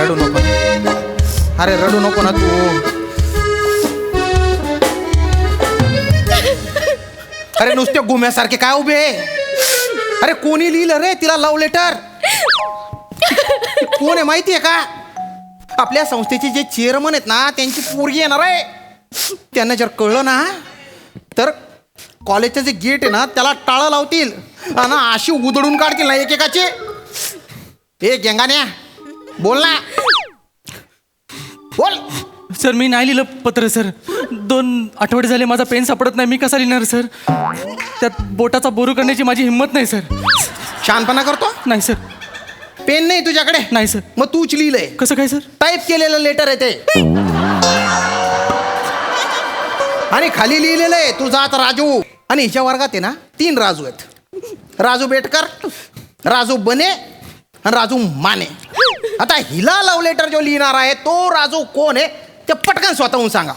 रडू नको. अरे रडू नको ना तू. अरे नुसते गुम्यासारखे काय उभे. अरे कोणी लिहिलं रे तिला लव्ह लेटर? कोण आहे माहितीये का? आपल्या संस्थेचे जे चेअरमन आहेत ना त्यांची पोरगी येणार आहे. त्यांना जर कळलं ना तर कॉलेजचं जे गेट आहे ना त्याला टाळं लावतील आणि अशी उधळून काढतील ना एकेकाचे. ए गेंगाण्या बोल ना, बोल. सर मी नाही लिहिलं पत्र सर. 2 आठवडे झाले माझा पेन सापडत नाही. मी कसा लिहिणार सर? त्यात बोटाचा बोरू करण्याची माझी हिंमत नाही सर. शहाणपणा करतो? नाही सर. पेन नाही तुझ्याकडे? नाही सर. मग तूच लिहिलंय? कसं काय सर? टाईप केलेलं लेटर आहे ते. आणि खाली लिहिलेलं आहे तुझा आता राजू. आणि हिच्या वर्गात आहे ना 3 राजू आहेत. राजू बेटकर, राजू बने आणि राजू माने. आता हिला लव्ह लेटर जो लिहिणार आहे तो राजू कोण आहे ते पटकन स्वतःहून सांगा.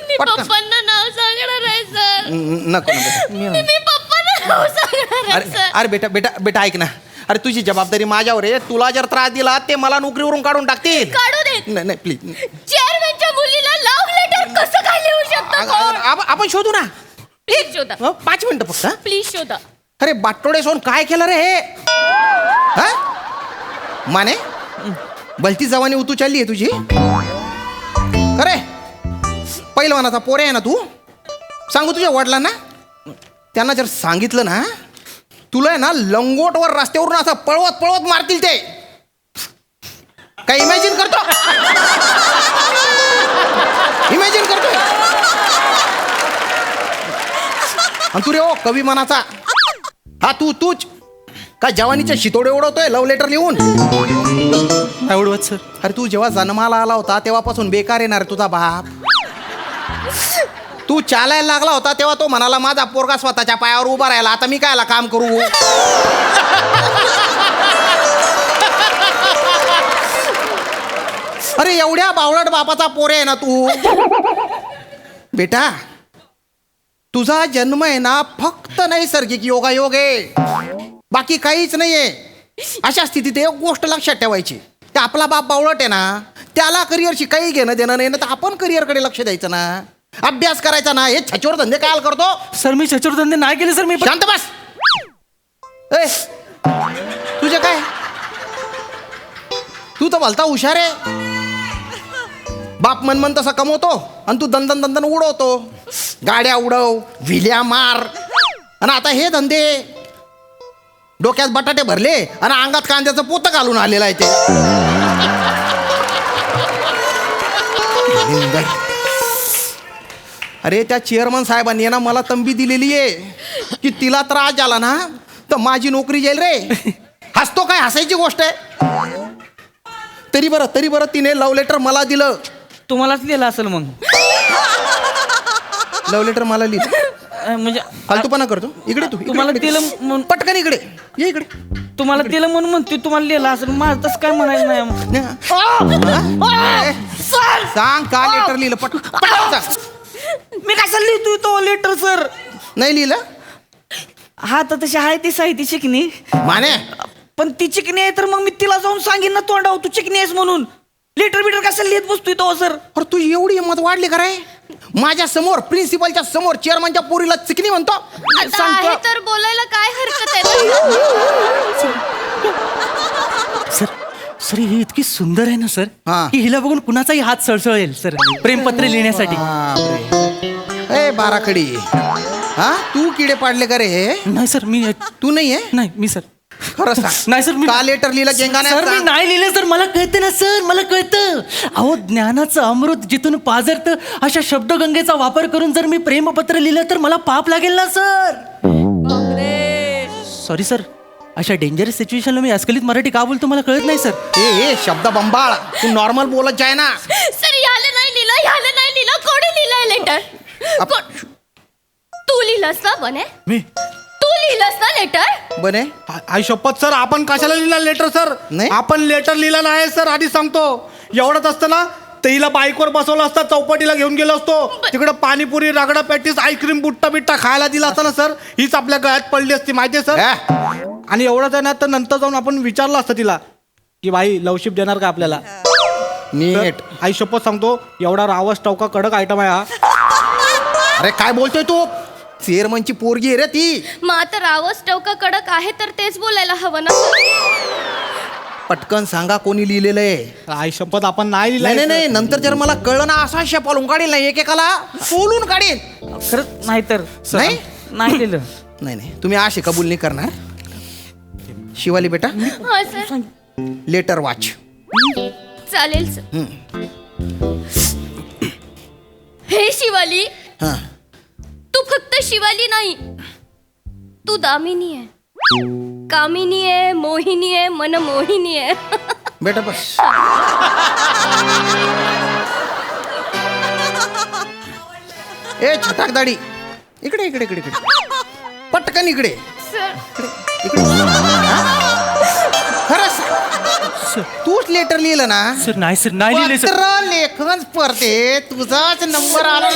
मी पप्पांना नाव सांगणार आहे सर. नको ना बेटा. मी पप्पांना नाव सांगणार आहे अरे सर. अरे बेटा बेटा बेटा ऐक ना. अरे तुझी जबाबदारी माझ्यावर आहे. तुला जर त्रास दिला ते मला नोकरीवरून काढून टाकतील. काढू देत. नाही नाही प्लीज. चेअरमॅनच्या मुलीला लव्ह लेटर कसं काय लिहू शकतो कोण? आपण शोधू ना. प्लीज शोधा. 5 मिनिटं फक्त. प्लीज शोधा. अरे बाटोडे सोन काय केलं रे हे? हा माने भलती जवानी उतू चालली आहे तुझी. अरे पहिलवानाचा पोरे आहे ना तू. सांगू तुझ्या वडिलांना. त्यांना जर सांगितलं ना तुला आहे ना लंगोटवर रस्त्यावरून असं पळवत पळवत मारतील ते. काय इमॅजिन करतो? इमॅजिन करतोय? आणि तू रे ओ कवी मनाचा. हा तूच काय जवानीच्या शितोडे उडवतोय लव्ह लेटर लिहून? नाही उडवत सर. अरे तू जेव्हा जन्माला आला होता तेव्हापासून बेकार येणार तुझा बाप. तू चालायला लागला होता तेव्हा तो म्हणाला माझा पोरगा स्वतःच्या पायावर उभा राहिला. आता मी कायला काम करू? अरे एवढ्या बावळट बापाचा पोरे आहे ना तू. बेटा तुझा जन्म आहे ना फक्त नैसर्गिक योगायोग आहे. बाकी काहीच नाहीये. अशा स्थितीत एक गोष्ट लक्षात ठेवायची. ते आपला बाप बावळट आहे ना त्याला करिअरशी काही घेणं देणं नाही ना. तर आपण करिअरकडे लक्ष द्यायचं ना. अभ्यास करायचा ना. हे छचोर धंदे काय करतो? सर मी छचोर धंदे नाही केले सर. मी शांत बस. ए तुझे काय? तू तर भलता हुशार आहे. बाप मन तसा कमवतो आणि तू दंदन दंदन उडवतो. गाड्या उडव, विल्या मार. आणि आता हे धंदे. डोक्यात बटाटे भरले आणि अंगात कांद्याचं पोतं घालून आलेलं आहे ते. अरे त्या चेअरमन साहेबांनी ना मला तंबी दिलेली आहे की तिला त्रास झाला ना तर माझी नोकरी जाईल रे. हसतो काय? हसायची गोष्ट आहे. तरी बरं तिने लव्ह लेटर मला दिलं. तुम्हालाच लिहिलं असेल मग. लव्ह लेटर मला लिहिलं म्हणजे फालतूपणा करतो. इकडे तू. तुम्हाला दिलं म्हणून पटकन इकडे ये. इकडे तुम्हाला दिलं म्हणून म्हणते तुम्हाला लिहिलं असेल. माझं तसं काय म्हणायचं नाही. सांग का लेटर लिहिलं? पटकन सांग. मी कसं लिहितोय तो लेटर सर? नाही लिहिलं? हा तर तशी आहे ती साहित्य चिकणी. माने पण ती चिकणी आहे तर मग मी तिला जाऊन सांगेन ना तोंडाव तू चिकणी आहेस म्हणून. लेटर बिटर कसं लिहित बसतोय तो सर? अरे तू एवढी हिंमत वाढली का रे? माझ्या समोर प्रिन्सिपलच्या समोर चेअरमनच्या पोरीला चिकनी म्हणतो? आता सांगतो. आहे तर बोलायला काय हरकत आहे? सर सर ही इतकी सुंदर आहे ना सर हा. की हिला बघून कुणाचाही हात सळसळेल सर प्रेमपत्र लिहिण्यासाठी. ए बाराखडी. हा तू किडे पाडले का रे हे? नाही सर मी तू नाही आहे? नाही मी सर खरं सांग. नाही सर मी का लेटर लिहिलं गेंगाने? सर मी नाही लिहिलं सर. मला कळतं ना सर. मला कळतं. अहो ज्ञानाचं अमृत जिथून पाझरतं अशा शब्दगंगेचा वापर करून जर मी प्रेमपत्र लिहिलं तर मला पाप लागेल ना सर. Sorry sir. अशा डेंजरस सिच्युएशनला मी अस्खलित मराठी का बोलतो मला कळत नाही सर. ए शब्द बंबाळ. तू नॉर्मल बोलत जाय ना. सर ह्याला नाही लिहिलं. कोणी लिहिलंय लेटर? तू लिहिलंस ना बने? मी तू लिहिलंस ना लेटर? बने आई शपथ सर आपण कशाला लिहिला लेटर सर? नाही. आपण लेटर लिहिला नाही सर. आधी सांगतो. एवढंच असतं ना तर हिला बाईकवर बसवलं असतं. चौपाटीला घेऊन गेलो असतो. तिकडे पाणीपुरी रगडा पॅटीस आईस्क्रीम बुट्टा बिट्टा खायला दिला असता ना सर. हीच आपल्या गळ्यात पडली असती माहितीये सर. आणि एवढंच आहे ना तर नंतर जाऊन आपण विचारलं असतं तिला की बाई लवशिप देणार का आपल्याला नीट. आई शपथ सांगतो एवढा रावस टवका कडक आयटम आहे हा. अरे काय बोलतोय तू? चेअरमनची पोरगी आहे रे ती. मग आता रावस टवका कडक आहे तर तेच बोलायला हवं ना पटकन सांगा कोणी लिहिलेलं आहे. आई शपथ आपण नाही नाही लिहिलंय, नाही नाही, नंतर जर मला कळलं ना असा शेपालून काढील ना एकेकाला सोलून काढीन. खरंच नाही तर नाही नाही लिहिलं. नाही नाही तुम्ही असे कबूल नाही करणार. शिवाली बेटा हा सर लेटर वाच. चालेल सर. हे शिवाली, हा तू फक्त शिवाली नाही, तू दामिनी आहे, कामिनी आहे, मोहिनी आहे, मनमोहिनी आहे. बेटा बस. ए छटाक दाढी इकडे इकडे इकडे इकडे पटकन इकडे सर इकडे. खरंच तूच लेटर लिहिलं ना? सर नाही सर नाही लिहिले सर. पत्र लेखन स्पर्धेत तुझाच नंबर आला.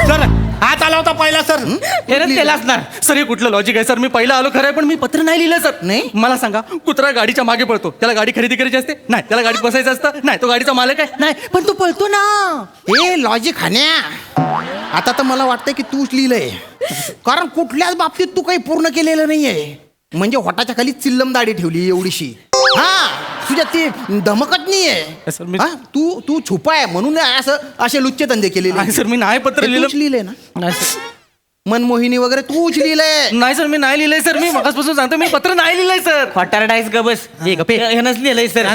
सर हात आला होता पहिला सर. हे रे त्याला असणार सर. हे कुठलं लॉजिक आहे सर? मी पहिला आलो खरं आहे पण मी पत्र नाही लिहिलं सर. नाही? मला सांगा, कुत्रा गाडीच्या मागे पळतो, त्याला गाडी खरेदी करायची असते? नाही. त्याला गाडीत बसायचं असतं? नाही. तो गाडीचा मालक आहे? नाही. पण तो पळतो ना. हे लॉजिक हाण्या. आता तर मला वाटतंय की तूच लिहिलंय, कारण कुठल्याच बाबतीत तू काही पूर्ण केलेलं नाहीये. म्हणजे होटाच्या खाली चिल्लम दाढी ठेवली एवढीशी. हा तुझ्या ती धमकत नाहीये. सर, मी- हा, तू छुपा आहे म्हणून असं असे लुच्चे धंदे केलेले. नाही सर, मी नाही पत्र हे लिहिलं. तूच लिहिलंय ना? नाही सर. मनमोहिनी वगैरे तूच लिहिलंय. नाही सर, मी नाही लिहिलंय सर. मी मगासपासून सांगतो मी पत्र नाही लिहिलंय सर. फटारडाईस ग बस ह्यानंच लिहिलंय सर.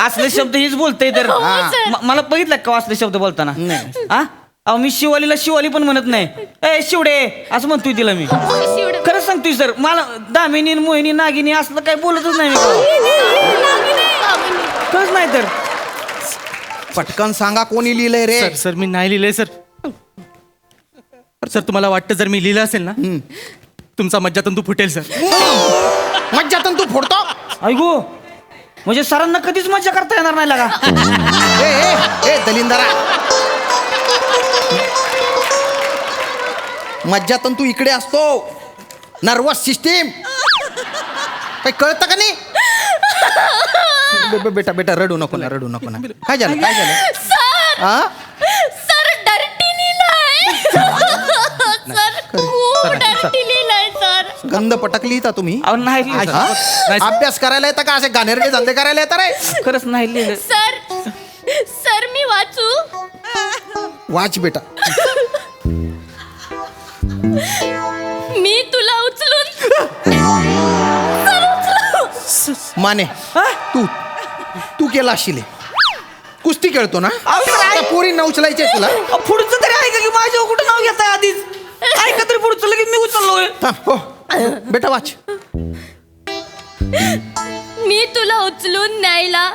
असले शब्द हेच बोलतय तर मला बघितलं का असले शब्द बोलताना? नाही. हा अहो मी शिवालीला शिवाली पण म्हणत नाही. ए शिवडे असं म्हणतोय तिला मी. शिवडे. खरंच सांगतोय सर. मला दामिनी मोहिनी नागिनी असलं काही बोलतच नाही मी. खरंच नाही तर. पटकन सांगा कोणी लिहिलंय रे? सर मी नाही लिहिलंय सर. सर तुम्हाला वाटतं जर मी लिहिलं असेल ना तुमचा मज्जातंतू फुटेल सर. मज्जातून तू फोडतो. ऐकू म्हणजे सरांना कधीच मजा करता येणार नाही लागा. ए ए ए दलिंदरा, मज्जातंतू इकडे असतो. नर्वस सिस्टीम काही कळतं का नाही? बेटा बेटा रडू नको ना, रडू नको ना. काय झालं काय झालं? सर हा सर डर्टी लिहिलंय. सर खूप डर्टी लिहिलंय सर. गंध पटकली का तुम्ही? अहो नाही लिहिलं हा? सर. अभ्यास करायला येतं का? असे गाणेरडे धंदे करायला येतं रे? खरंच नाही लिहिलं. सर सर मी वाचू? वाच बेटा. मी तुला उचलून माने तू तू केला असशील. कुस्ती खेळतो ना? त्या पोरींना उचलायचे तुला. पुढचं तरी ऐका की माझ्यावर कुठं नाव घेताय आधीच. ऐका तरी पुढचं लगेच मी उचललोय. थांब, हो बेटा वाच. मी तुला उचलून न्यायला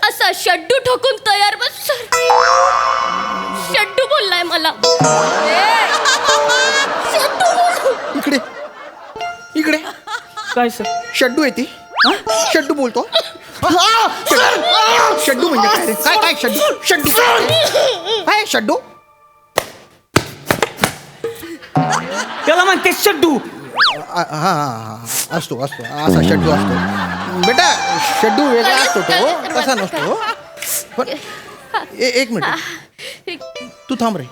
असा शड्डू ठोकून तयार बस. सर शड्डू बोललाय मला. शड्डू बोल. इकडे इकडे काय सर? शड्डू आहे ती. शड्डू बोलतो. शड्डू म्हणजे काय रे? काय काय शड्डू? शड्डू काय शड्डू? त्याला म्हणते शड्डू. हा हा हा असतो असतो असा शड्डू असतो बेटा. शड्डू वेगळा असतो तो, तसा नसतो. पण एक मिनिट तू थांब रे.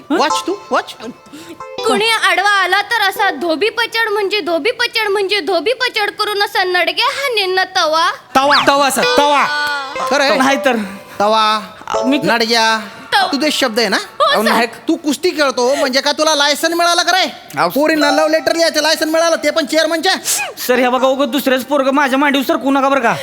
वाच तू वाच. कुणी आडवा आला तर असा धोबी पचड म्हणजे धोबी पचड म्हणजे धोबी पचड करून असा नडग्या हा निन्न तवा. तवा तवा सर. तवा. खरं नाही तर तवा मी नडग्या तुझे शब्द आहे ना? अहो, नाही. तू कुस्ती खेळतो म्हणजे काय तुला लायसन मिळालं का रे? पोरींना लव्ह लेटर लिहायचं लायसन मिळालं, ते पण चेअरमनच्या. सर ह्या बघा उगत दुसऱ्याच पोरग माझ्या मांडीवर सर कू नका बरं का.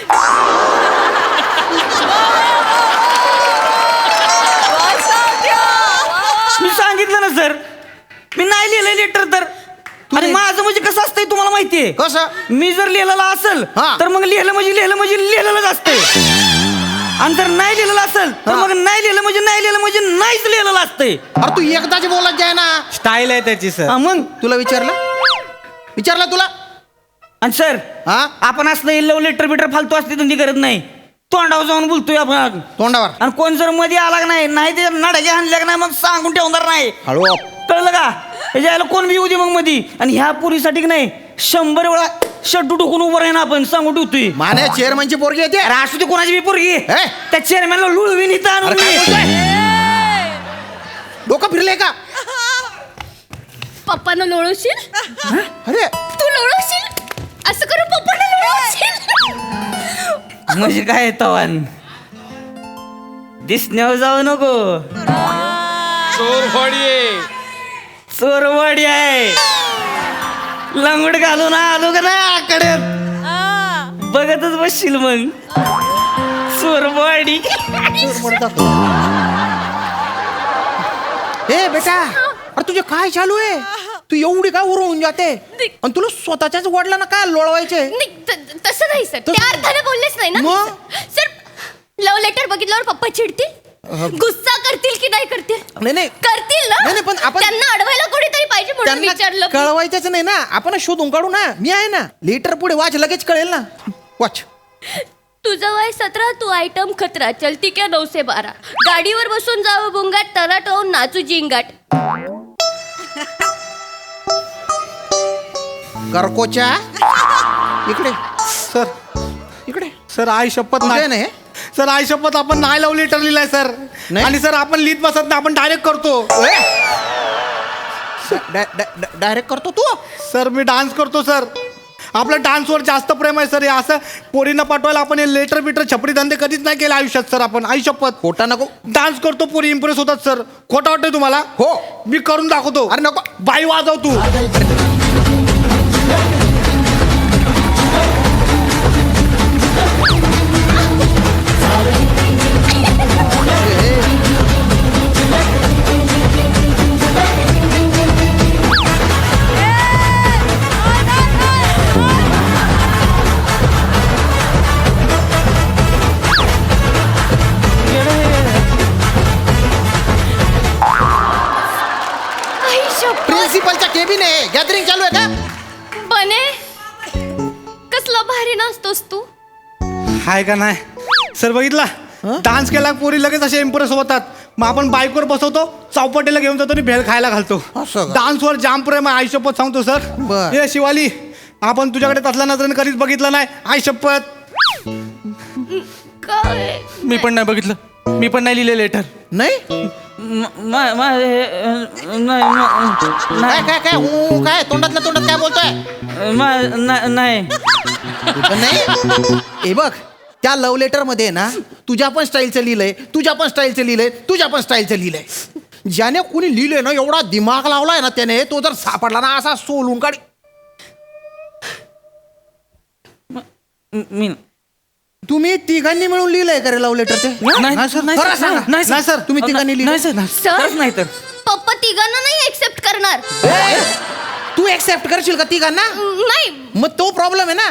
मी सांगितलं ना सर मी नाही लिहिलंय लेटर तर. आणि माझं म्हणजे कसं असतंय तुम्हाला माहितीये? कसं? मी जर लिहिलेलं असेल हा. तर मग लिहिलं म्हणजे लिहिलेलंच असतंय. आणि जर नाही लिहिलेलं असेल तर मग नाही लिहिलं म्हणजे नाहीच लिहिलेलं असतंय. अरे तू एकदाच बोलत जाय ना. स्टाईल आहे त्याची सर. हा, मग तुला विचारलं तुला? आणि सर हा आपण असलं लव लेटर बिटर फालतू असते धंदी करत नाही. तोंडावर जाऊन बोलतोय आपण. तोंडावर आणि कोण जर मध्ये आला का नाही ते नडाच्या हाणल्या का नाही मग सांगून ठेवणार नाही. हळू. कळलं का? ह्याच्या कोण बी येऊ दे मग मधी. आणि ह्या पुरीसाठी की नाही 100 वेळा शड्डू टोकून उभं राही ना आपण सांगू ठेवतोय. माने चेअरमनची पोरगी येते. अरे असू दे कोणाची बी पोरगी हे? त्या चेअरमॅनला लुळवीन इथं आणून अरे काय मी. बोलतोय? डोकं फिरले का? पप्पानं लोळवशील? अरे तू लोळवशील? असं करू पप्पानं लोळवशील? म्हणजे काय तवान दिसण्यावर जाऊ नको. चोरवाडी आहे. लंगड घालून आलो का नाही आकडे बघतच बसशील मग. चोरवाडी. ए बेटा, अरे तुझे काय चालू आहे? तू एवढी काय उरवून जाते आणि तुला स्वतःच्याच वडिलांना काय लोळवायचे? नाही, तसं नाही सर. त्या अर्थाने बोललेच नाही ना मग? सर. लव्ह लेटर बघितल्यावर पप्पा चिडतील, गुस्सा करतील की नाही करतील? नाही नाही करतील ना. नाही, नाही, पण आपण- त्यांना अडवायला कोणीतरी पाहिजे म्हणून त्यांना विचारलं. कळवायचंच नाही ना, आपण शोधून काढू ना. मी आहे ना, लेटर पुढे वाच, लगेच कळेल ना. वाच. तुझं वय 17, तू आयटम खतरा, चलती क्या 9 से 12. गाडीवर बसून जावं बुंगाट, तराट होऊन नाचू जिंगाट. करकोच्या इकडे सर इकडे सर आई शपथ तुझं नाही नाही सर, आई शपथ आपण नाही लव्ह लेटर लिहिलंय सर. नाही? आणि सर आपण लिहित बसत नाही, आपण डायरेक्ट करतो. डायरेक्ट करतो तू. सर मी डान्स करतो सर. आपलं डान्सवर जास्त प्रेम आहे सर. हे असं पोरींना पाठवायला आपण हे लेटर बिटर छपरी धंदे कधीच नाही केले आयुष्यात सर. आपण आई शपथ खोटा नको. डान्स करतो, पोरी इम्प्रेस होतात सर. खोटं वाटतंय तुम्हाला? हो. मी करून दाखवतो. अरे नको. बाई वाजव तू. आई शपथ. प्रिन्सिपलच्या केबिन आहे, गॅदरिंग चालू आहे का? बने, कसला भारी नाचतोस तू. हाय का नाही सर? बघितला डान्स केला पोरी लगेच असे इम्प्रेस होतात. मग आपण बाईकवर बसवतो, चौपाटीला घेऊन जातो आणि भेळ खायला घालतो. असं का? डान्सवर जाम प्रेम आहे आई शपथ सांगतो सर. बर. हे शिवाली, आपण तुझ्याकडे तसल्या नजरेने कधीच बघितलं नाही आई शपथ. काय? मी पण नाही बघितलं, मी पण नाही लिहिले लेटर. नाही नाही काय काय काय काय तोंडातल्या तोंडात काय बोलतोय? नाही तू पण नाही. हे बघ, त्या लव्ह लेटर मध्ये ना तुझ्या पण स्टाईलचं लिहिलंय, तुझ्या पण स्टाईलचं लिहिलंय, तुझ्या पण स्टाईलचं लिहिलंय. ज्याने कोणी लिहिलंय ना, एवढा दिमाग लावलाय ना त्याने, तो जर सापडला ना असा सोलून काढ. मी तुम्ही तिघांनी मिळून लिहिलंय का रे लव्ह लेटर ते? नाही, हा, सर? नाही, खरं सर, सांगा. नाही, नाही सर, तुम्ही तिघांनी नाही लिहिलंय. सर. सर, खरंच नाही तर. पप्पा तिघांना नाही एक्सेप्ट करणार. ए, तू एक्सेप्ट करशील का तिघांना? नाही, मग तो प्रॉब्लेम आहे ना.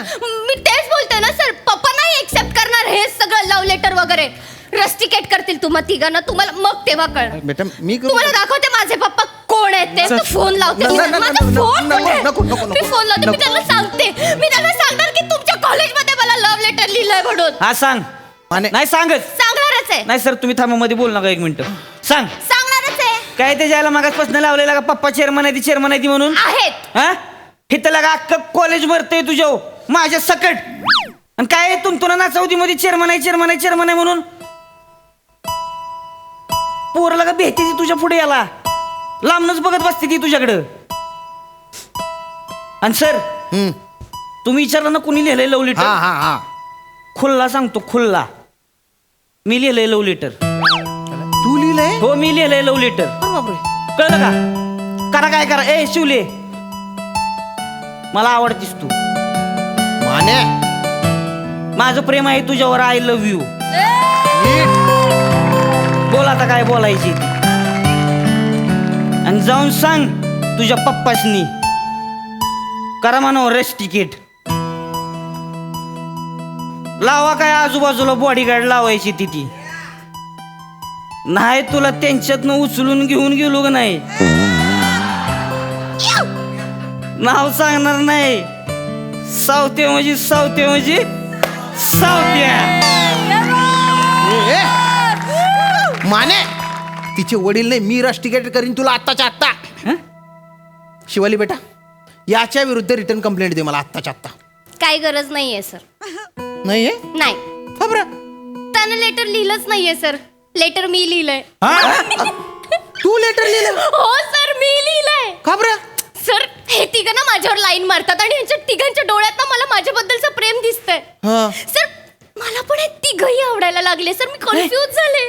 मी तेच बोलते ना सर. पप्पा नाही एक्सेप्ट करणार हे सगळं लव्ह लेटर वगैरे. रस्टिकेट करतील तुम्हा तिघांना. तुम्हाला मग तेव्हा कळणार. बेटा मी करू- तुम्हाला दाखवते माझे पप्पा कोण आहेत ते. मी फोन लावते. नको, नको, माझा नको, फोन नको, कुठे? नको, नको, मी नको. फोन लावते. मी त्यांना सांगते. मी त्यांना सांगणार की तुमच्या कॉलेजमध्ये मला लव्ह लेटर लिहिलंय म्हणून. हा सांग. माने नाही सांगच. सांगणारच आहे. नाही सर, तुम्ही थांबा, मध्ये बोल नका, एक मिनिट. सांग. सांगणारच आहे. काय ते जायला मागासपासून लावलेला का पप्पा चेअरमन आहे ती चेअरमन आहे ती म्हणून? आहेत. हा इथं लगा अख्खं कॉलेज भरते तुझ्या माझ्या सकट. आणि काय तुला नाचवती मध्ये चेअरमन आहे चेअरमन आहे चेअरमन आहे म्हणून पोरं लगा भेटते ती तुझ्या पुढे याला लांबनच बघत बसते ती तुझ्याकडं. आणि सर तुम्ही विचारलं ना कुणी लिहिलंय लव्ह हा लेटर? हा हा खुल्ला सांगतो, खुल्ला मी लिहिलंय लव्ह लेटर. तू लिहिलंय? हो मी लिहिलंय लव्ह लेटर. अरे बापरे. कळलं का? करा काय करा. ए शिवले, मला आवडतीस तू. माने माझं प्रेम आहे तुझ्यावर. I love you. नीट. बोल आता काय बोलायची ती. आणि जाऊन सांग तुझ्या पप्पासनी करा म्हणा रेस्ट तिकीट. लावा काय आजूबाजूला बॉडीगार्ड लावायची ती. नाही तुला त्यांच्यातनं उचलून घेऊन गेलो का नाही नाव सांगणार नाही. सावते म्हणजे सावते म्हणजे सावत्या. ए, माने तिचे वडील नाही, मी रस्टिकेट करीन तुला आत्ताच्या आत्ता. हं? शिवाली बेटा, याच्या विरुद्ध रिटर्न कंप्लेंट दे मला आत्ताच्या आत्ता. काय गरज नाहीये सर. नाहीये नाही, का बरं? त्यानं लेटर लिहिलंच नाहीये सर. लेटर मी लिहिलंय. तू लेटर लिहिलं? हो सर, मी लिहिलंय. का बरं? सर, हे तिघं ना माझ्यावर लाईन मारतात आणि यांच्या तिघांच्या डोळ्यात ना मला माझ्याबद्दलचं प्रेम दिसतंय. हा. सर, मला पण हे तिघही आवडायला लागले सर. मी कन्फ्यूज झाले.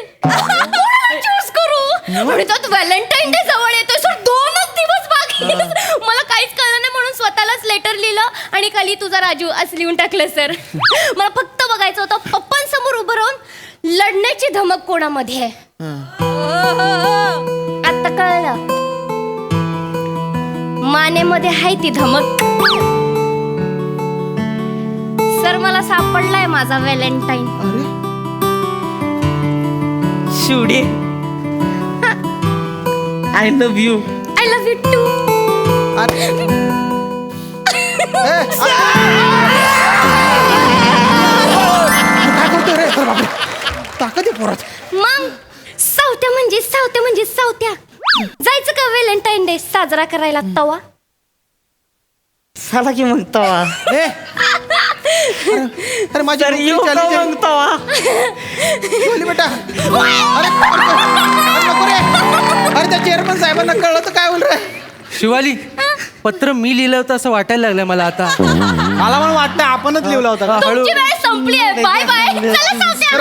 चूज करू आणि त्यात व्हॅलेंटाईन डे जवळ येतोय सर. 2च दिवस बाकी आहेत. मला काहीच कळलं नाही म्हणून स्वतःलाच लेटर लिहिलं आणि खाली तुझा राजू असं लिहून टाकलं सर. मला फक्त बघायचं होतं पप्पांसमोर उभं राहून लढण्याची धमक कोणामध्ये आहे. आता कळलं, मानेमध्ये आहे ती धमक. सर, मला सापडलाय माझा व्हॅलेंटाईन. अरे शिवडे, I love you. I love you too. अरे ए, काय करतोय रे? अरे बापरे, ताकद आहे पोरात. मग सावत्या म्हणजे सावत्या. जायचं का व्हॅलेंटाईन डे साजरा करायला तवा? चला की मग तवा. ए, अरे माझी तर नोकरी येऊ का चालली मग तवा? बोली बेटा. अरे नको रे. अरे त्या चेअरमन साहेबांना कळलं तर काय होईल रे? शिवाली, पत्र मी लिहिलं होतं असं वाटायला लागलं मला आता. मला पण वाटतं आपणच लिहिला होता का? तुमची वेळ संपली आहे. Bye bye. चला सावत्या.